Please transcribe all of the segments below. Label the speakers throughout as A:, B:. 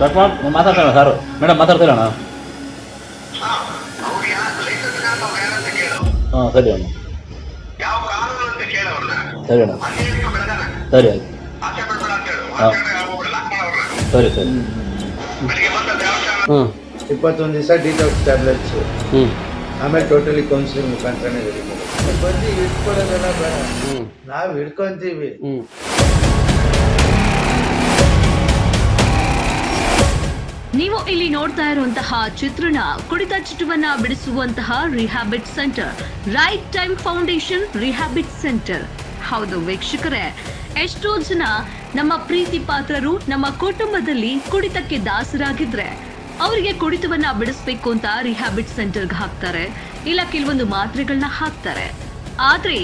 A: Cut ಮಾಡಿ ಮಾತಾಡ್ತಾರ sir. Madam ಮಾತಾಡ್ತೀರಣ್ಣ? ಹಾಂ ಸರಿ ಅಣ್ಣ, ಸರಿ ಅಣ್ಣ, ಸರಿ ಆಯ್ತು, ಹಾಂ ಸರಿ ಸರಿ.
B: 21 ದಿವಸ ಡಿಟಾಕ್ಸ್ ಟ್ಯಾಬ್ಲೆಟ್ಸ್, ಆಮೇಲೆ ಟೋಟಲಿ ಕೌನ್ಸಿಲಿಂಗ್ ಮುಖಾಂತರನೇ ರೆಡಿ ಮಾಡಿ ಬಂದು ಹಿಡ್ಕೊಳ್ಳೋದೆಲ್ಲ ಬೇಡ, ನಾವು ಹಿಡ್ಕೊಂತೀವಿ.
C: ನೀವು ಇಲ್ಲಿ ನೋಡ್ತಾ ಇರುವಂತಹ ಚಿತ್ರಣ ಕುಡಿತ ಚಟವನ್ನ ಬಿಡಿಸುವಂತಹ rehab centre, Right time foundation rehab centre. ಹೌದು ವೀಕ್ಷಕರೇ, ಎಷ್ಟೋ ಜನ ನಮ್ಮ ಪ್ರೀತಿ ಪಾತ್ರರು ನಮ್ಮ ಕುಟುಂಬದಲ್ಲಿ ಕುಡಿತಕ್ಕೆ ದಾಸರಾಗಿದ್ರೆ ಅವರಿಗೆ ಕುಡಿತವನ್ನ ಬಿಡಿಸ್ಬೇಕು ಅಂತ ರಿಹ್ಯಾಬಿಟ್ ಸೆಂಟರ್ಗೆ ಹಾಕ್ತಾರೆ, ಇಲ್ಲ ಕೆಲವೊಂದು ಮಾತ್ರೆಗಳನ್ನ ಹಾಕ್ತಾರೆ. ಆದ್ರೆ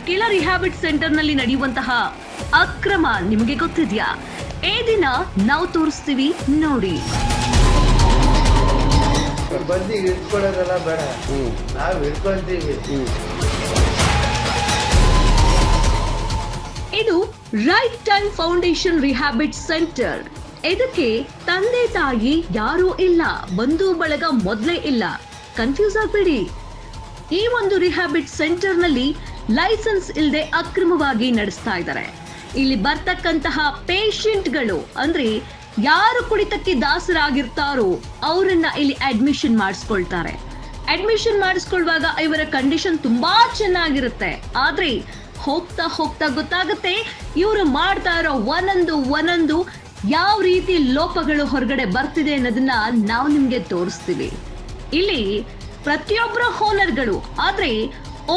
C: ಕೆಲ ರಿಹ್ಯಾಬಿಟ್ ಸೆಂಟರ್ ನಲ್ಲಿ ನಡೆಯುವಂತಹ ಅಕ್ರಮ ನಿಮಗೆ ಗೊತ್ತಿದ್ಯಾ? ಈ ದಿನ ನಾವು ತೋರಿಸ್ತೀವಿ ನೋಡಿ.
B: ಬಂದು ಹಿಡ್ಕೊಳ್ಳೋದೆಲ್ಲ ಬೇಡ, ನಾವು ಹಿಡ್ಕೊಂತೀವಿ.
C: ಇದು right time foundation rehab centre. ಇದಕ್ಕೆ ತಂದೆ ತಾಯಿ ಯಾರೂ ಇಲ್ಲ, ಬಂಧು ಬಳಗ ಮೊದಲೇ ಇಲ್ಲ. ಕನ್ಫ್ಯೂಸ್ ಆಗಬೇಡಿ. ಈ ಒಂದು ರಿಹ್ಯಾಬಿಟ್ ಸೆಂಟರ್ ನಲ್ಲಿ ಲೈಸೆನ್ಸ್ ಇಲ್ಲದೆ ಅಕ್ರಮವಾಗಿ ನಡೆಸ್ತಾ ಇದ್ದಾರೆ. ಇಲ್ಲಿ ಬರ್ತಕ್ಕಂತಹ ಪೇಷಂಟ್ಗಳು ಅಂದ್ರೆ ಯಾರು ಕುಡಿತಕ್ಕೆ ದಾಸರಾಗಿರ್ತಾರೋ ಅವರನ್ನ ಇಲ್ಲಿ ಅಡ್ಮಿಷನ್ ಮಾಡಿಸ್ಕೊಳ್ತಾರೆ. ಅಡ್ಮಿಷನ್ ಮಾಡಿಸ್ಕೊಳ್ಳುವಾಗ ಇವರ ಕಂಡೀಷನ್ ತುಂಬಾ ಚೆನ್ನಾಗಿರುತ್ತೆ. ಆದ್ರೆ ಹೋಗ್ತಾ ಹೋಗ್ತಾ ಗೊತ್ತಾಗುತ್ತೆ ಇವರು ಮಾಡ್ತಾ ಇರೋ ಒಂದೊಂದು ಯಾವ ರೀತಿ ಲೋಪಗಳು ಹೊರಗಡೆ ಬರ್ತಿದೆ ಅನ್ನೋದನ್ನ ನಾವು ನಿಮ್ಗೆ ತೋರಿಸ್ತೀವಿ. ಇಲ್ಲಿ ಪ್ರತಿಯೊಬ್ಬರ ಓನರ್ಗಳು, ಆದ್ರೆ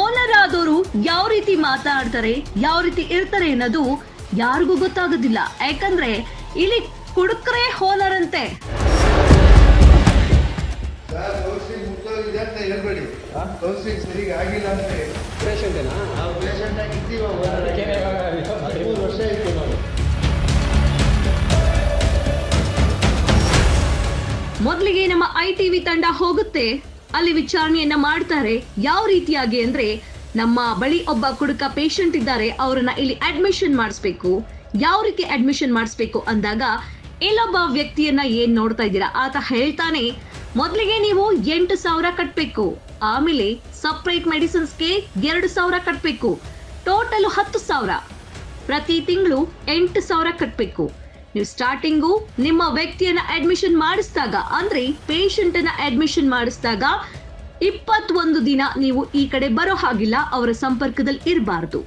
C: ಓನರ್ ಆದವರು ಯಾವ ರೀತಿ ಮಾತಾಡ್ತಾರೆ, ಯಾವ ರೀತಿ ಇರ್ತಾರೆ ಅನ್ನೋದು ಯಾರಿಗೂ ಗೊತ್ತಾಗೋದಿಲ್ಲ. ಯಾಕಂದ್ರೆ ಇಲ್ಲಿ ಕುಡುಕ್ರೆ ಓನರ್ ಅಂತೆ.
B: ಹೇಳ್ಬೇಡಿ, ಕೌನ್ಸಿಲಿಂಗ್ ಸರಿಯಾಗಿ ಆಗಿಲ್ಲ ಅಂತ ಪೇಷಂಟ್ ಆಗಿದ್ದೀವಿ, 13 ವರ್ಷ ಆಯ್ತು ನಾವು.
C: ಮೊದಲಿಗೆ ನಮ್ಮ ITV ತಂಡ ಹೋಗುತ್ತೆ, ಅಲ್ಲಿ ವಿಚಾರಣೆಯನ್ನ ಮಾಡ್ತಾರೆ. ಯಾವ ರೀತಿಯಾಗಿ ಅಂದ್ರೆ ನಮ್ಮ ಬಳಿ ಒಬ್ಬ ಕುಡುಕ ಪೇಷಂಟ್ ಇದ್ದಾರೆ, ಅವರನ್ನ ಇಲ್ಲಿ ಅಡ್ಮಿಷನ್ ಮಾಡಿಸ್ಬೇಕು. ಯಾವ ರೀತಿ ಅಡ್ಮಿಷನ್ ಮಾಡಿಸ್ಬೇಕು ಅಂದಾಗ ಇಲ್ಲೊಬ್ಬ ವ್ಯಕ್ತಿಯನ್ನ ಏನ್ ನೋಡ್ತಾ ಇದ್ದೀರಾ, ಆತ ಹೇಳ್ತಾನೆ ಮೊದಲಿಗೆ ನೀವು 8,000 ಕಟ್ಬೇಕು, ಆಮೇಲೆ ಸಪರೇಟ್ ಮೆಡಿಸಿನ್ಸ್ಗೆ 2,000 ಕಟ್ಬೇಕು, ಟೋಟಲ್ 10,000. ಪ್ರತಿ ತಿಂಗಳು 8,000 ಕಟ್ಬೇಕು. ನೀವು ಸ್ಟಾರ್ಟಿಂಗು ನಿಮ್ಮ ವ್ಯಕ್ತಿಯನ್ನ ಅಡ್ಮಿಷನ್ ಮಾಡಿಸಿದಾಗ ಅಂದ್ರೆ ಪೇಷಂಟ್ ಅನ್ನ ಅಡ್ಮಿಷನ್ ಮಾಡಿಸಿದಾಗ 21 ದಿನ ನೀವು ಈ ಕಡೆ ಬರೋ ಹಾಗಿಲ್ಲ, ಅವರ ಸಂಪರ್ಕದಲ್ಲಿ ಇರಬಾರ್ದು.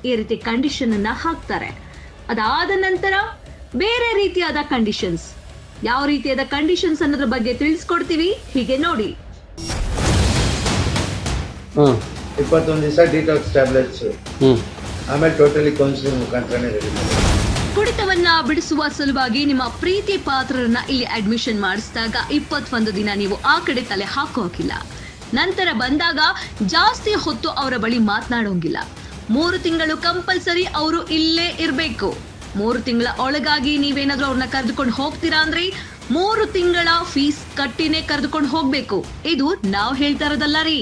C: ಈ ರೀತಿ ಕಂಡೀಷನ್ ಅನ್ನ ಹಾಕ್ತಾರೆ. ಅದಾದ ನಂತರ ಬೇರೆ ರೀತಿಯಾದ ಕಂಡೀಷನ್ಸ್, ಯಾವ ರೀತಿಯಾದ ಕಂಡೀಷನ್ಸ್ ಅನ್ನೋದ್ರ ಬಗ್ಗೆ ತಿಳಿಸ್ಕೊಡ್ತೀವಿ. ಹೀಗೆ ನೋಡಿ.
B: 21 ದಿವಸ ಡಿಟಾಕ್ಸ್ ಟ್ಯಾಬ್ಲೆಟ್ಸ್, ಆಮೇಲೆ ಟೋಟಲಿ ಕೌನ್ಸಿಲಿಂಗ್ ಮುಖಾಂತರನೇ ರೆಡಿ ಮಾಡಿ
C: ಕುಡಿತವನ್ನ ಬಿಡಿಸುವ ಸಲುವಾಗಿ ನಿಮ್ಮ ಪ್ರೀತಿ ಪಾತ್ರರನ್ನ ಇಲ್ಲಿ ಅಡ್ಮಿಷನ್ ಮಾಡಿಸಿದಾಗ 21 ದಿನ ನೀವು ಆ ಕಡೆ ತಲೆ ಹಾಕೋಕಿಲ್ಲ. ನಂತರ ಬಂದಾಗ ಜಾಸ್ತಿ ಹೊತ್ತು ಅವರ ಬಳಿ ಮಾತನಾಡೋಂಗಿಲ್ಲ. 3 ತಿಂಗಳು ಕಂಪಲ್ಸರಿ ಅವರು ಇಲ್ಲೇ ಇರಬೇಕು. 3 ತಿಂಗಳ ಒಳಗಾಗಿ ನೀವೇನಾದ್ರೂ ಅವ್ರನ್ನ ಕರೆದುಕೊಂಡು ಹೋಗ್ತೀರಾ ಅಂದ್ರೆ 3 ತಿಂಗಳ ಫೀಸ್ ಕಟ್ಟಿನೇ ಕರೆದುಕೊಂಡು ಹೋಗ್ಬೇಕು. ಇದು ನಾವು ಹೇಳ್ತಾ ಇರೋದಲ್ಲ ರೀ,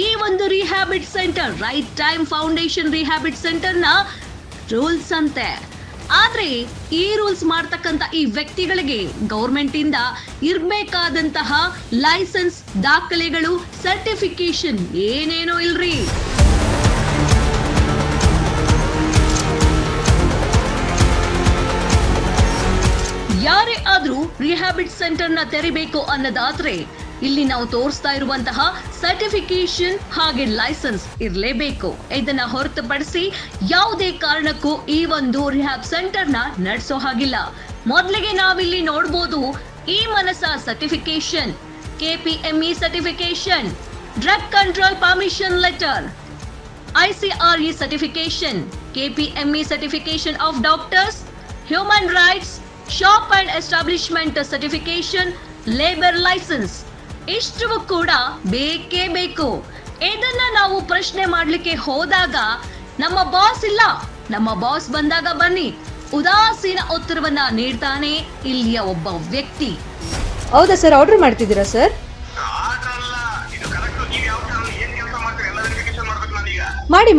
C: ಈ ಒಂದು rehab centre, Right time foundation rehab centre ನ ರೂಲ್ಸ್ ಅಂತೆ. ಆದ್ರೆ ಈ ರೂಲ್ಸ್ ಮಾಡ್ತಕ್ಕಂತ ಈ ವ್ಯಕ್ತಿಗಳಿಗೆ ಗೌರ್ಮೆಂಟ್ ಇಂದ ಇರ್ಬೇಕಾದಂತಹ ಲೈಸೆನ್ಸ್, ದಾಖಲೆಗಳು, ಸರ್ಟಿಫಿಕೇಶನ್ ಏನೇನೋ ಇಲ್ರಿ. ಯಾರೇ ಆದ್ರೂ ರಿಹ್ಯಾಬಿಟ್ ಸೆಂಟರ್ ನ ತೆರಿಬೇಕು ಅನ್ನೋದಾದ್ರೆ ಇಲ್ಲಿ ನಾವು ತೋರಿಸ್ತಾ ಇರುವಂತಹ ಸರ್ಟಿಫಿಕೇಶನ್ ಹಾಗೆ ಲೈಸೆನ್ಸ್ ಇರಲೇಬೇಕು. ಇದನ್ನ ಹೊರತುಪಡಿಸಿ ಯಾವುದೇ ಕಾರಣಕ್ಕೂ ಈ ಒಂದು ರಿಹ್ಯಾಬ್ ಸೆಂಟರ್ ನ ನಡೆಸೋ ಹಾಗಿಲ್ಲ. ಮೊದಲಿಗೆ ನಾವಿಲ್ಲಿ ನೋಡಬಹುದು ಈ ಮನಸ certification, KPME certification, drug control permission letter, ICRE certification, KPME certification of doctors, human rights, shop and establishment certification, labour licence. ಇಷ್ಟು ಕೂಡ ಬೇಕೇ ಬೇಕು. ಇದನ್ನ ನಾವು ಪ್ರಶ್ನೆ ಮಾಡ್ಲಿಕ್ಕೆ ಹೋದಾಗ ನಮ್ಮ ಬಾಸ್ ಇಲ್ಲ, ನಮ್ಮ ಬಾಸ್ ಬಂದಾಗ ಬನ್ನಿ, ಉದಾಸೀನ ಉತ್ತರವನ್ನ ನೀಡ್ತಾನೆ ಇಲ್ಲಿಯ ಒಬ್ಬ ವ್ಯಕ್ತಿ.
D: ಹೌದಾ ಸರ್, ಆರ್ಡರ್ ಮಾಡ್ತಿದ್ದೀರಾ ಸರ್?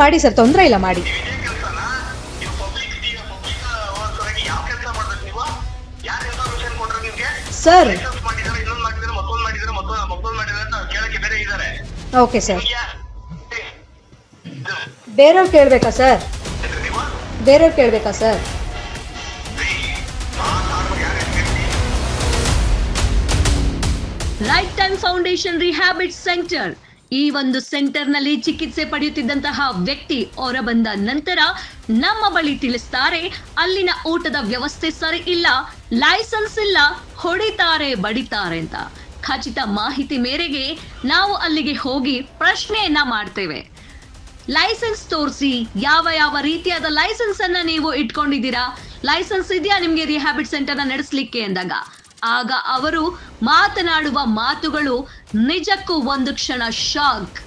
D: ಮಾಡಿ ಸರ್, ತೊಂದರೆ ಇಲ್ಲ, ಮಾಡಿ. ಸರ್
E: ಲೈಸೆನ್ಸ್ ಮಾಡಿದ್ದಾರೆ, ಇನ್ನೊಂದು ಮಾಡಿದ್ದಾರೆ, ಮತ್ತೊಂದು ಮಾಡಿದ್ದಾರೆ, ಮತ್ತೊಂದು ಮಾಡಿದ್ದಾರೆ ಅಂತ ಕೇಳಕ್ಕೆ ಬೇರೆ ಇದ್ದಾರೆ.
D: Okay sir. ಬೇರೆಯವ್ರು ಕೇಳಬೇಕಾ ಸರ್? ಬೇರೆಯವ್ರು ಕೇಳಬೇಕಾ sir?
C: Right time foundation rehab centre. ಈ ಒಂದು ಸೆಂಟರ್ನಲ್ಲಿ ಚಿಕಿತ್ಸೆ ಪಡೆಯುತ್ತಿದ್ದಂತಹ ವ್ಯಕ್ತಿ ಹೊರ ಬಂದ ನಂತರ ನಮ್ಮ ಬಳಿ ತಿಳಿಸ್ತಾರೆ, ಅಲ್ಲಿನ ಊಟದ ವ್ಯವಸ್ಥೆ ಸರಿ ಇಲ್ಲ, ಲೈಸೆನ್ಸ್ ಇಲ್ಲ, ಹೊಡಿತಾರೆ ಬಡಿತಾರೆ ಅಂತ. ಖಚಿತ ಮಾಹಿತಿ ಮೇರೆಗೆ ನಾವು ಅಲ್ಲಿಗೆ ಹೋಗಿ ಪ್ರಶ್ನೆಯನ್ನ ಮಾಡ್ತೇವೆ. ಲೈಸೆನ್ಸ್ ತೋರಿಸಿ, ಯಾವ ಯಾವ ರೀತಿಯಾದ ಲೈಸೆನ್ಸ್ ಅನ್ನ ನೀವು ಇಟ್ಕೊಂಡಿದ್ದೀರಾ, ಲೈಸೆನ್ಸ್ ಇದೆಯಾ ನಿಮ್ಗೆ ರಿಹ್ಯಾಬಿಟ್ ಸೆಂಟರ್ನ ನಡೆಸಲಿಕ್ಕೆ ಅಂದಾಗ ಆಗ ಅವರು ಮಾತನಾಡುವ ಮಾತುಗಳು ನಿಜಕ್ಕೂ ಒಂದು ಕ್ಷಣ ಶಾಕ್.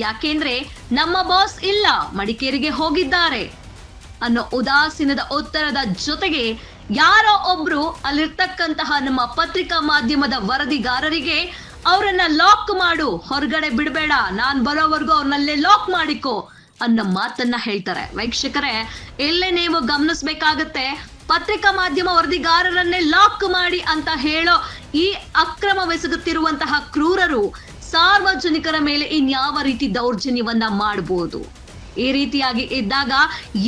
C: ಯಾಕೆಂದ್ರೆ ನಮ್ಮ ಬಾಸ್ ಇಲ್ಲ, ಮಡಿಕೇರಿಗೆ ಹೋಗಿದ್ದಾರೆ ಅನ್ನೋ ಉದಾಸೀನದ ಉತ್ತರದ ಜೊತೆಗೆ ಯಾರೋ ಒಬ್ರು ಅಲ್ಲಿರ್ತಕ್ಕಂತಹ ನಮ್ಮ ಪತ್ರಿಕಾ ಮಾಧ್ಯಮದ ವರದಿಗಾರರಿಗೆ ಅವರನ್ನ ಲಾಕ್ ಮಾಡು, ಹೊರಗಡೆ ಬಿಡಬೇಡ, ನಾನ್ ಬರೋವರೆಗೂ ಅವ್ರನ್ನಲ್ಲೇ ಲಾಕ್ ಮಾಡಿಕೋ ಅನ್ನೋ ಮಾತನ್ನ ಹೇಳ್ತಾರೆ. ವೀಕ್ಷಕರೇ, ಇಲ್ಲೇ ನೀವು ಗಮನಿಸಬೇಕಾಗತ್ತೆ, ಪತ್ರಿಕಾ ಮಾಧ್ಯಮ ವರದಿಗಾರರನ್ನೇ ಲಾಕ್ ಮಾಡಿ ಅಂತ ಹೇಳೋ ಈ ಅಕ್ರಮವೆಸಗುತ್ತಿರುವಂತಹ ಕ್ರೂರರು ಸಾರ್ವಜನಿಕರ ಮೇಲೆ ಇನ್ಯಾವ ರೀತಿ ದೌರ್ಜನ್ಯವನ್ನ ಮಾಡಬಹುದು? ಈ ರೀತಿಯಾಗಿ ಇದ್ದಾಗ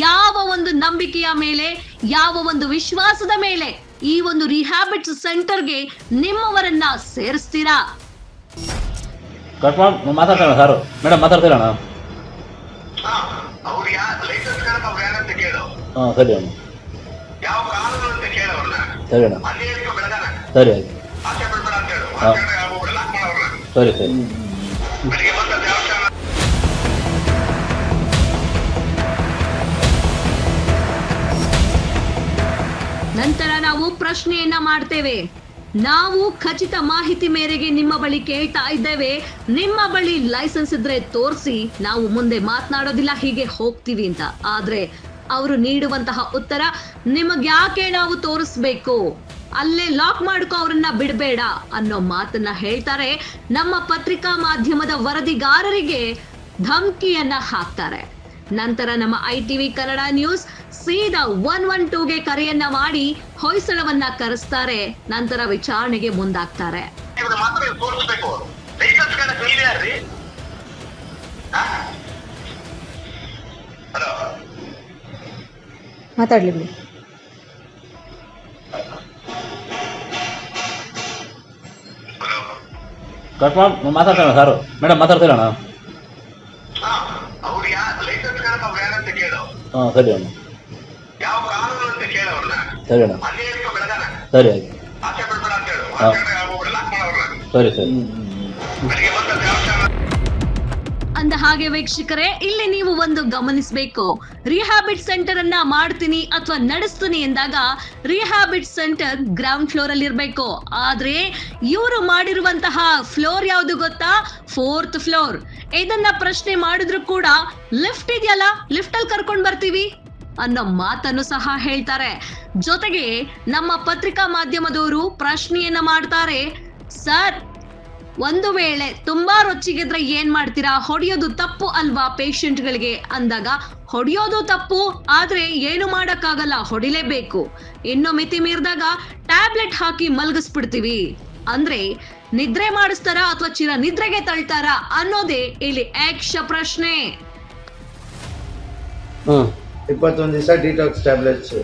C: ಯಾವ ಒಂದು ನಂಬಿಕೆಯ ಮೇಲೆ, ಯಾವ ಒಂದು ವಿಶ್ವಾಸದ ಮೇಲೆ ಈ ಒಂದು ರಿಹ್ಯಾಬಿಟ್ ಸೆಂಟರ್ಗೆ ನಿಮ್ಮವರನ್ನ ಸೇರಿಸ್ತೀರಾ?
A: ಕಟ್ ಮಾಡಿ ಮಾತಾಡ್ತಾರ ಸರ್. ಮೇಡಮ್ ಮಾತಾಡ್ತೀರಾ?
E: ಅವ್ರು ಲೈಸೆನ್ಸ್ ಕಾರಣ ಅವ್ರು ಯಾರಂತ ಕೇಳು.
A: ಹಾಂ ಸರಿ ಅಣ್ಣ,
E: ಯಾವ ಕಾನೂನು ಅಂತ ಕೇಳವ್ರನ್ನ.
A: ಸರಿ ಅಣ್ಣ,
E: ಅಲ್ಲಿ ಹೇಳ್ಕೊ ಬೆಳಗಾನ
A: ಸರಿ ಆಯ್ತು,
E: ಆಚೆ ಬಿಡ್ಬೇಡ ಅಂತ ಹೇಳು. ಆಚೆ ಹೋಗ್ಬಿಡ, ಲಾಕ್ ಮಾಡೋವ್ರನ್ನ.
A: ಸರಿ ಸರಿ.
E: ಬೆಳಿಗ್ಗೆ ಬಂದ ದೇವಸ್ಥಾನ
C: ನಂತರ ನಾವು ಪ್ರಶ್ನೆಯನ್ನ ಮಾಡ್ತೇವೆ. ನಾವು ಖಚಿತ ಮಾಹಿತಿ ಮೇರೆಗೆ ನಿಮ್ಮ ಬಳಿ ಕೇಳ್ತಾ ಇದ್ದೇವೆ, ನಿಮ್ಮ ಬಳಿ ಲೈಸೆನ್ಸ್ ಇದ್ರೆ ತೋರಿಸಿ, ನಾವು ಮುಂದೆ ಮಾತನಾಡೋದಿಲ್ಲ, ಹೀಗೆ ಹೋಗ್ತೀವಿ ಅಂತ. ಆದ್ರೆ ಅವರು ನೀಡುವಂತಹ ಉತ್ತರ, ನಿಮಗ್ ಯಾಕೆ ನಾವು ತೋರಿಸ್ಬೇಕು, ಅಲ್ಲೇ ಲಾಕ್ ಮಾಡ್ಕೊ, ಅವ್ರನ್ನ ಬಿಡಬೇಡ ಅನ್ನೋ ಮಾತನ್ನ ಹೇಳ್ತಾರೆ. ನಮ್ಮ ಪತ್ರಿಕಾ ಮಾಧ್ಯಮದ ವರದಿಗಾರರಿಗೆ ಧಮಕಿಯನ್ನ ಹಾಕ್ತಾರೆ. ನಂತರ ನಮ್ಮ ITV ಕನ್ನಡ ನ್ಯೂಸ್ ಸೀದಾ 112ಗೆ ಕರೆಯನ್ನ ಮಾಡಿ ಹೊಯ್ಸಳವನ್ನ ಕರೆಸ್ತಾರೆ. ನಂತರ ವಿಚಾರಣೆಗೆ ಮುಂದಾಗ್ತಾರೆ.
E: ಇವ್ರು ಮಾತ್ರ ತೋರಿಸ್ಬೇಕು. ಲೈಸೆನ್ಸ್ ಕಾರಣ ನೀವೇ ಯಾರ್ರಿ? ಹಲೋ,
D: ಮಾತಾಡ್ಲಿ ಬಿಡಿ.
E: ಹಲೋ,
A: ಕಟ್ ಮಾಡಿ ಮಾತಾಡ್ತಾರ ಸರ್. ಮೇಡಮ್ ಮಾತಾಡ್ತೀರಾ?
E: ಅವ್ರು ಲೈಸೆನ್ಸ್ ಕಾರಣ ಅವ್ರು ಯಾರಂತ ಕೇಳು.
A: ಹಾಂ ಸರಿ ಅಣ್ಣ,
E: ಯಾವ ಕಾನೂನು ಅಂತ ಕೇಳವ್ರನ್ನ.
A: ಸರಿ ಅಣ್ಣ,
E: ಅಲ್ಲಿ ಹೇಳ್ಕೊ ಬೆಳಗಾನ
A: ಸರಿ ಆಯ್ತು,
E: ಆಚೆ ಬಿಡ್ಬೇಡ ಅಂತ ಹೇಳು. ಆಚೆ ಹೋಗ್ಬಿಡ, ಲಾಕ್ ಮಾಡೋವ್ರನ್ನ.
A: ಸರಿ ಸರಿ.
E: ಬೆಳಿಗ್ಗೆ ಬಂದ ದೇವಸ್ಥಾನ
C: ಅಂದ ಹಾಗೆ ವೀಕ್ಷಕರೇ, ಇಲ್ಲಿ ನೀವು ಒಂದು ಗಮನಿಸಬೇಕು, ರಿಹ್ಯಾಬಿಟ್ ಸೆಂಟರ್ ಅನ್ನ ಮಾಡ್ತೀನಿ ಅಥವಾ ನಡೆಸ್ತೀನಿ ಎಂದಾಗ ರಿಹ್ಯಾಬಿಟ್ ಸೆಂಟರ್ ಗ್ರೌಂಡ್ ಫ್ಲೋರ್ ಅಲ್ಲಿ ಇರ್ಬೇಕು. ಆದ್ರೆ ಇವರು ಮಾಡಿರುವಂತಹ ಫ್ಲೋರ್ ಯಾವುದು ಗೊತ್ತಾ? 4th floor. ಇದನ್ನ ಪ್ರಶ್ನೆ ಮಾಡಿದ್ರು ಕೂಡ ಲಿಫ್ಟ್ ಇದೆಯಲ್ಲ, ಲಿಫ್ಟ್ ಅಲ್ಲಿ ಕರ್ಕೊಂಡ್ ಬರ್ತೀವಿ ಅನ್ನೋ ಮಾತನ್ನು ಸಹ ಹೇಳ್ತಾರೆ. ಜೊತೆಗೆ ನಮ್ಮ ಪತ್ರಿಕಾ ಮಾಧ್ಯಮದವರು ಪ್ರಶ್ನೆಯನ್ನ ಮಾಡ್ತಾರೆ, ಸರ್ ಒಂದು ವೇಳೆ ತುಂಬಾ ರೊಚ್ಚಿಗಿದ್ರೆ ಏನ್ ಮಾಡ್ತೀರಾ, ಹೊಡೆಯೋದು ತಪ್ಪು ಅಲ್ವಾ ಪೇಷಂಟ್ಗಳಿಗೆ ಅಂದಾಗ, ಹೊಡೆಯೋದು ತಪ್ಪು, ಆದ್ರೆ ಏನು ಮಾಡಕ್ಕಾಗಲ್ಲ, ಹೊಡಿಲೇಬೇಕು. ಇನ್ನು ಮಿತಿ ಮೀರಿದಾಗ ಟ್ಯಾಬ್ಲೆಟ್ ಹಾಕಿ ಮಲಗಿಸ್ಬಿಡ್ತೀವಿ. ಅಂದ್ರೆ ನಿದ್ರೆ ಮಾಡಿಸ್ತಾರ ಅಥವಾ ಚಿರ ನಿದ್ರೆಗೆ ತಳ್ತಾರ ಅನ್ನೋದೇ ಇಲ್ಲಿ ಯಕ್ಷ ಪ್ರಶ್ನೆ.
B: 21 ದಿವಸ ಡಿಟಾಕ್ಸ್ ಟ್ಯಾಬ್ಲೆಟ್ಸ್,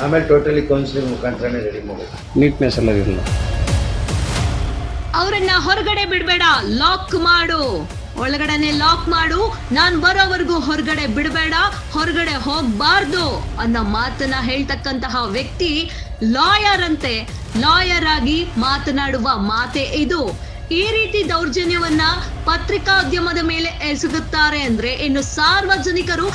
B: ಆಮೇಲೆ ಟೋಟಲಿ ಕೌನ್ಸಿಲಿಂಗ್ ಮುಖಾಂತರನೇ ರೆಡಿ ಮಾಡೋದು.
F: ನೀಟ್ನೆಸ್ ಎಲ್ಲ ಇರಲ್ಲ.
C: ಅವರನ್ನ ಹೊರಗಡೆ ಬಿಡಬೇಡ, ಲಾಕ್ ಮಾಡು, ಒಳಗಡೆನೆ ಲಾಕ್ ಮಾಡು, ನಾನ್ ಬರೋವರೆಗೂ ಹೊರಗಡೆ ಬಿಡಬೇಡ, ಹೊರಗಡೆ ಹೋಗ್ಬಾರ್ದು ಅನ್ನೋ ಮಾತನ್ನ ಹೇಳ್ತಕ್ಕಂತಹ ವ್ಯಕ್ತಿ ಲಾಯರ್ ಅಂತೆ. ಲಾಯರ್ ಆಗಿ ಮಾತನಾಡುವ ಮಾತೆ ಇದು. ಈ ರೀತಿ ದೌರ್ಜನ್ಯವನ್ನ ಪತ್ರಿಕೋದ್ಯಮದ ಮೇಲೆ ಎಸಗುತ್ತಾರೆ ಅಂದ್ರೆ ಇನ್ನು ಸಾರ್ವಜನಿಕರು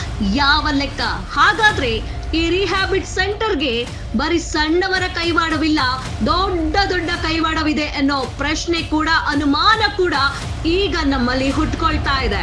C: ಯಾವ ಲೆಕ್ಕ? ಹಾಗಾದ್ರೆ ಈ ರಿಹ್ಯಾಬಿಟ್ ಸೆಂಟರ್ಗೆ ಬರೀ ಸಣ್ಣವರ ಕೈವಾಡವಿಲ್ಲ, ದೊಡ್ಡ ದೊಡ್ಡ ಕೈವಾಡವಿದೆ ಅನ್ನೋ ಪ್ರಶ್ನೆ ಕೂಡ, ಅನುಮಾನ ಕೂಡ ಈಗ ನಮ್ಮಲ್ಲಿ ಹುಟ್ಕೊಳ್ತಾ ಇದೆ.